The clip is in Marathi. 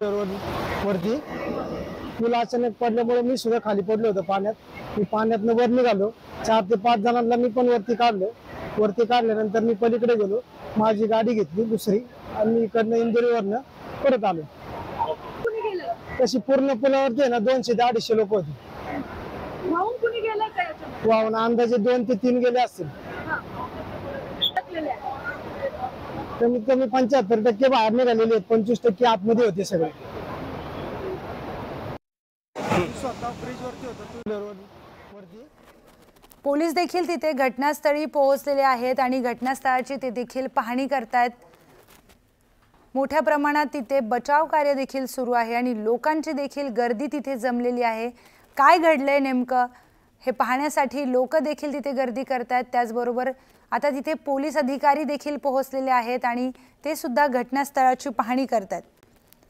वरती पूल अचानक पडल्यामुळे मी सुद्धा खाली पडलो होतो पाण्यात. मी पाण्यातनं वर निघालो. 4 ते 5 जणांना मी पण वरती काढलं. वरती काढल्यानंतर मी पलीकडे गेलो. माझी गाडी घेतली दुसरी आणि मी इकडनं इंदोरीवरनं परत आलो. तशी पूर्ण पुलावरती आहे ना 200 ते 250 लोक होती. वाहून अंदाजे 2 ते 3 गेले असतील. कमीत कमी 75% बाहेर निघालेले आहेत. 25% आतमध्ये होते सगळे. स्वतः ब्रिज वरती होतो टू व्हीलर वरती. पोलीस देखील तिथे घटनास्थळी पोहोचलेले आहेत आणि घटनास्थळाची ते देखील पाहणी करतायत. मोठ्या प्रमाणात तिथे बचाव कार्य देखील सुरू आहे आणि लोकांची देखील गर्दी तिथे जमलेली आहे. काय घडलंय नेमकं हे पाहण्यासाठी लोक देखील तिथे गर्दी करतायत. त्याचबरोबर आता तिथे पोलीस अधिकारी देखील पोहोचलेले आहेत आणि ते सुद्धा घटनास्थळाची पाहणी करतायत.